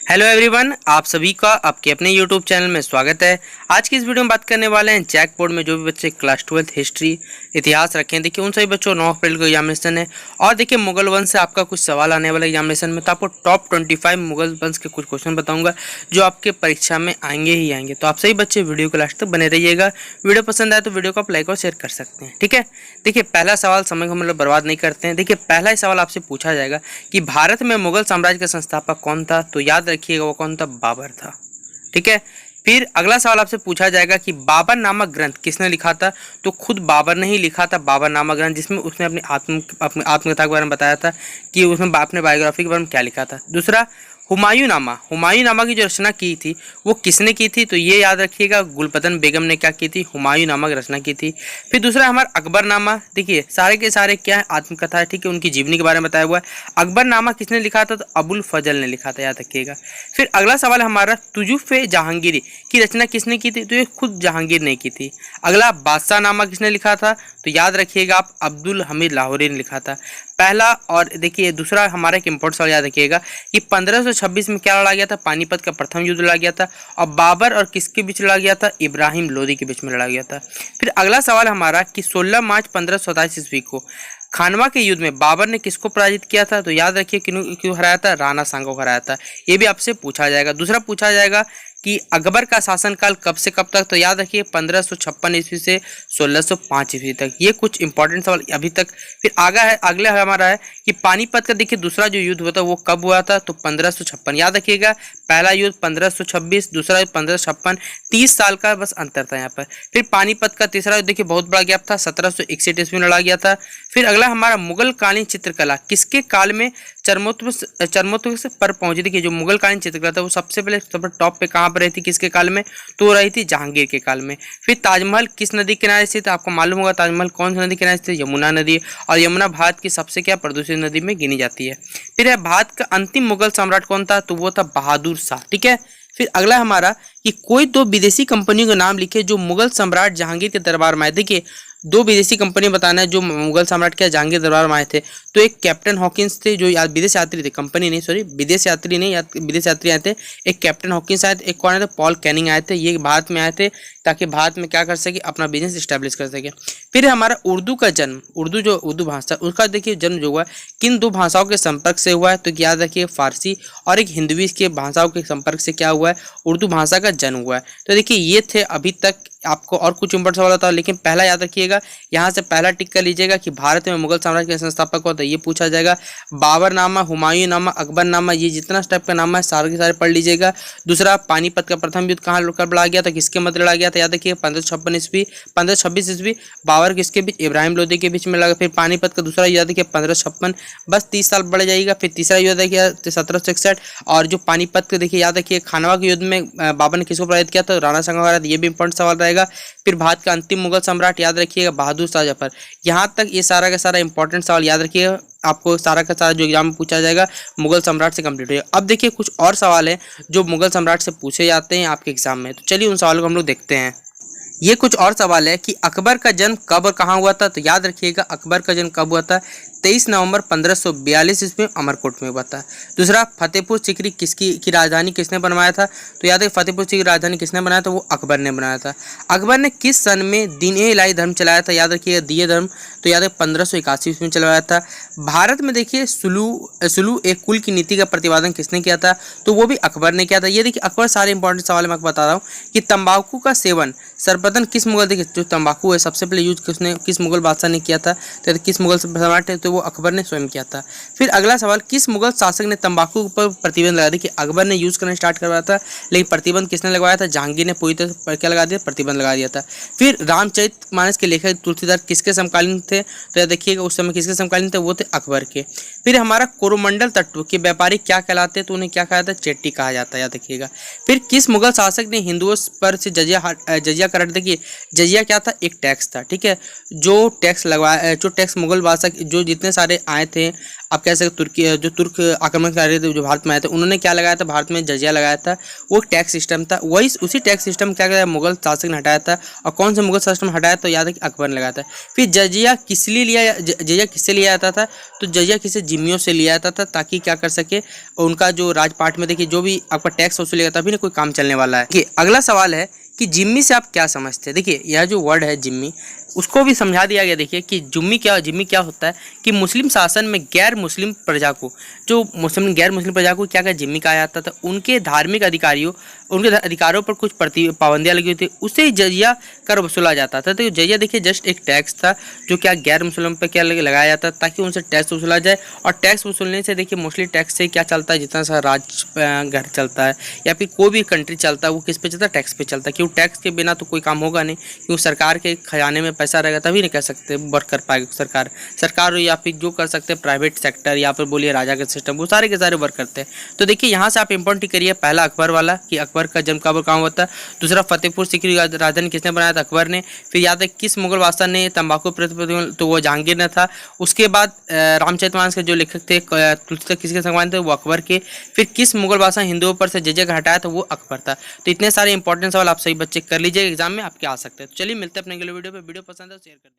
Hello everyone, आप सभी का आपके अपने यूट्यूब चैनल में स्वागत है। आज की इस वीडियो में बात करने वाले हैं जैक बोर्ड में जो भी बच्चे क्लास 12 हिस्ट्री इतिहास रखे हैं। देखिए उन सभी बच्चों 9 अप्रैल को एग्जामिनेशन है और देखिए मुगल वंश से आपका कुछ सवाल आने वाला एग्जामिनेशन में। तो आपको टॉप 25 मुगल वंश के कुछ क्वेश्चन बताऊंगा जो आपके परीक्षा में आएंगे ही आएंगे। तो आप सभी बच्चे वीडियो को लास्ट तक बने रहिएगा। वीडियो पसंद आए तो वीडियो को आप लाइक और शेयर कर सकते हैं, ठीक है। देखिए पहला सवाल, समय को हम लोग बर्बाद नहीं करते हैं। देखिए पहला ही सवाल आपसे पूछा जाएगा कि भारत में मुगल साम्राज्य का संस्थापक कौन था। तो याद रखिएगा वो कौन था, बाबर था, ठीक है। फिर अगला सवाल आपसे पूछा जाएगा कि बाबर नामक ग्रंथ किसने लिखा था। तो खुद बाबर ने ही लिखा था बाबर नामक ग्रंथ, जिसमें उसने अपनी आत्मकथा के बारे में बताया था कि उसने अपने बायोग्राफी के बारे में क्या लिखा था। दूसरा हुमायूं नामा की जो रचना की थी वो किसने की थी। तो ये याद रखिएगा गुलबदन बेगम ने क्या की थी, हुमायूं नामा की रचना की थी। फिर दूसरा हमारा अकबरनामा, देखिए सारे के सारे क्या है, आत्मकथा है, ठीक है, उनकी जीवनी के बारे में बताया हुआ है। अकबरनामा किसने लिखा था, तो अबुल फजल ने लिखा था, याद रखिएगा। फिर अगला सवाल हमारा तुजुफ़े जहांगीरी की रचना किसने की थी। तो ये खुद जहांगीर ने की थी। अगला बादशाह नामा किसने लिखा था, तो याद रखिएगा आप अब्दुल हमीद लाहौरी ने लिखा था पहला। और देखिए दूसरा हमारा एक इंपॉर्टेंट सवाल याद रखिएगा कि 1526 में क्या लड़ा गया था, पानीपत का प्रथम युद्ध लड़ा गया था और बाबर और किसके बीच लड़ा गया था, इब्राहिम लोदी के बीच में लड़ा गया था। फिर अगला सवाल हमारा कि 16 मार्च 1527 ईस्वी को खानवा के युद्ध में बाबर ने किसको पराजित किया था। तो याद रखिए क्यों हराया था, राणा सांगा को हराया था। ये भी आपसे पूछा जाएगा। दूसरा पूछा जाएगा कि अकबर का शासनकाल कब से कब तक। तो याद रखिए 1556 ईस्वी से 1605 ईस्वी तक। ये कुछ इंपॉर्टेंट सवाल अभी तक। फिर अगले हमारा है कि पानीपत का देखिए दूसरा जो युद्ध हुआ था वो कब हुआ था। तो 1556, याद रखिएगा। पहला युद्ध 1526, दूसरा युद्ध 1556, 30 साल का बस अंतर था यहाँ पर। फिर पानीपत का तीसरा युद्ध देखिए बहुत बड़ा गैप था, 1761 ईस्वी में लड़ा गया था। फिर अगला हमारा मुगल कालीन चित्रकला किसके काल में चरमोत्कर्ष से पर पहुंची थी। कि जो मुगल कालीन चित्रकला था वो सबसे पहले टॉप पे कहाँ पर रही थी, किसके काल में, तो रही थी जहांगीर के काल में। फिर ताजमहल किस नदी के किनारे स्थित, आपको मालूम होगा ताजमहल कौन सी नदी के किनारे स्थित, यमुना नदी। और यमुना भारत की सबसे क्या प्रदूषित नदी में गिनी जाती है। फिर है भारत का अंतिम मुगल सम्राट कौन था, तो वो था बहादुर शाह, ठीक है। फिर अगला हमारा कि कोई दो विदेशी कंपनियों के नाम लिखे जो मुगल सम्राट जहांगीर के दरबार में आए। देखिए दो विदेशी कंपनी बताना है जो मुगल सम्राट के जहांगीर दरबार में आए थे। तो एक कैप्टन हॉकिंस थे जो विदेश यात्री थे, कंपनी नहीं सॉरी विदेश यात्री नहीं, विदेश यात्री आए थे। एक कैप्टन हॉकिंस आए थे, एक कौन आए थे, पॉल कैनिंग आए थे। ये भारत में आए थे ताकि भारत में क्या कर सके, अपना बिजनेस इस्टेब्लिश कर सके। फिर हमारा उर्दू का जन्म, उर्दू भाषा उसका देखिए जन्म जो हुआ है किन दो भाषाओं के संपर्क से हुआ है। तो याद रखिए फारसी और एक हिंदवी के भाषाओं के संपर्क से क्या हुआ है, उर्दू भाषा का जन्म हुआ है। तो देखिए ये थे अभी तक। आपको और कुछ इंपॉर्टेंट सवाल होता है लेकिन पहला याद रखिएगा, यहाँ से पहला टिक कर लीजिएगा कि भारत में मुगल साम्राज्य के संस्थापक होता है, ये पूछा जाएगा। बाबर नामा, हुमायूं नामा, अकबर नामा, ये जितना टाइप का नाम है सारे के सारे पढ़ लीजिएगा। दूसरा पानीपत का प्रथम युद्ध कहाँ कब लड़ा गया था, किसके मध्य लड़ा गया था, याद रखिए 1526 ईस्वी, बाबर किसके बीच, इब्राहिम लोदी के बीच में लगा। फिर पानीपत का दूसरा युद्ध देखिए 1556, बस 30 साल बढ़ जाएगा। फिर तीसरा युद्ध देखिए 1761 और जो पानीपत के देखिए याद रखिए खानवा के युद्ध में बाबर ने किसको पराजित किया था, राणा सांगा को। ये भी इंपॉर्टेंट सवाल रहेगा। फिर भारत का अंतिम मुगल सम्राट याद रखिएगा बहादुर शाह जफर। यहाँ तक ये सारा का सारा इंपॉर्टेंट सवाल याद रखिएगा। आपको सारा का सारा जो एग्जाम में पूछा जाएगा मुगल सम्राट से कंप्लीट होगा। अब देखिए कुछ और सवाल है जो मुगल सम्राट से पूछे जाते हैं आपके एग्जाम में। तो चलिए उन सवालों को हम लोग देखते हैं। ये कुछ और सवाल है कि अकबर का जन्म कब और कहाँ हुआ था। तो याद रखिएगा अकबर का जन्म कब हुआ था, 23 नवंबर 1542 ईस्वी में अमरकोट में हुआ था। दूसरा फतेहपुर सीकरी की राजधानी किसने बनवाया था। तो याद है फतेहपुर सीकरी की राजधानी किसने बनाया था, वो अकबर ने बनाया था। अकबर ने किस सन में दीन-ए इलाही धर्म चलाया था, याद रखिएगा दिए धर्म। तो याद है 1581 ईस्वी में चलाया था। भारत में देखिए सुलू एक कुल की नीति का प्रतिपादन किसने किया था, तो वो भी अकबर ने किया था। ये देखिए अकबर सारे इंपॉर्टेंट सवाल मैं आपको बता रहा हूँ कि तंबाकू का सेवन सर्वप्रथम किस मुगल, देखिए जो तंबाकू है सबसे पहले यूज किस मुगल बादशाह ने किया था, तो किस मुगल सम्राट है, तो वो अकबर ने स्वयं किया था। फिर अगला सवाल किस मुगल शासक ने तंबाकू पर प्रतिबंध लगा दिया। कि अकबर ने यूज करना स्टार्ट करवाया था लेकिन प्रतिबंध किसने लगवाया था, जहांगीर ने पूरी तरह क्या लगा दिया, प्रतिबंध लगा दिया था। फिर रामचरितमानस के लेखक तुलसीदास किसके समकालीन थे, तो देखिएगा उस समय किसके समकालीन थे, वो थे अकबर के। फिर हमारा कोरोमंडल तट के व्यापारी क्या कहलाते हैं, तो उन्हें क्या कहा जाता है, चेट्टी कहा जाता है, याद रखिएगा। फिर किस मुगल शासक ने हिंदुओं पर से जजिया कर, देखिए जजिया क्या था, एक टैक्स था, ठीक है। जो टैक्स मुगल बादशाह जो जितने सारे आए थे, आप कह सकते तुर्की जो तुर्क आक्रमणकारी थे जो भारत में आए थे, उन्होंने क्या लगाया था, भारत में जजिया लगाया था। वो टैक्स सिस्टम था, वही उसी टैक्स सिस्टम क्या किया मुगल शासक ने हटाया था। और कौन सा मुगल शासक हटाया तो याद है कि अकबर ने लगाया था। फिर जजिया किस लिए लिया, जजिया किससे लिया जाता था, तो जजिया किसी जिम्मियों से लिया जाता था ताकि क्या कर सके उनका जो राजपाट में देखिए जो भी आपका टैक्स वसूलेगा तभी ना कोई काम चलने वाला है। देखिए अगला सवाल है कि जिम्मी से आप क्या समझते हैं। देखिए यह जो वर्ड है जिम्मी, उसको भी समझा दिया गया। देखिए कि जिम्मी क्या होता है कि मुस्लिम शासन में गैर मुस्लिम प्रजा को, जो मुस्लिम गैर मुस्लिम प्रजा को क्या जिम्मी कहा जाता था, उनके धार्मिक अधिकारियों उनके अधिकारों पर कुछ पाबंदियाँ लगी हुई थी, उससे जजिया कर वसूला जाता था। तो जजिया देखिए जस्ट एक टैक्स था जो क्या गैर मुस्लिम पर क्या लगाया जाता ताकि उनसे टैक्स वसूला जाए। और टैक्स वसूलने से देखिए मोस्टली टैक्स से क्या चलता है, जितना सा राज घर चलता है या फिर कोई भी कंट्री चलता है वो किस पे चलता है, टैक्स पे चलता है। क्यों टैक्स के बिना तो कोई काम होगा नहीं, क्यों सरकार के खजाने में पैसा रहेगा तभी नहीं कह सकते वर्क कर पाएगी सरकार या फिर जो कर सकते हैं प्राइवेट सेक्टर या फिर बोलिए राजा के सिस्टम, वो सारे के सारे वर्क करते हैं। तो देखिए यहाँ से आप इंपॉर्टेंट करिए, पहला अकबर वाला कि अकबर का जन्म कब कहाँ होता है। दूसरा फतेहपुर सीकरी राजधानी किसने बनाया था, अकबर ने। फिर याद है किस मुगल बादशाह ने तंबाकू प्रतिबंध, तो वो जहांगीर ने था। उसके बाद रामचरितमानस के जो लेखक थे तुलसीदास किसके संगवान थे, वो अकबर के। फिर किस मुगल बादशाह हिंदुओं पर से जजिया हटाया था, वो अकबर था। तो इतने सारे इंपॉर्टेंट सवाल आप सही बच्चे कर लीजिए, एग्जाम में आपके आ सकते हैं। तो चलिए मिलते हैं अपने अगले वीडियो पे। वीडियो पसंद है तो शेयर कर दीजिए।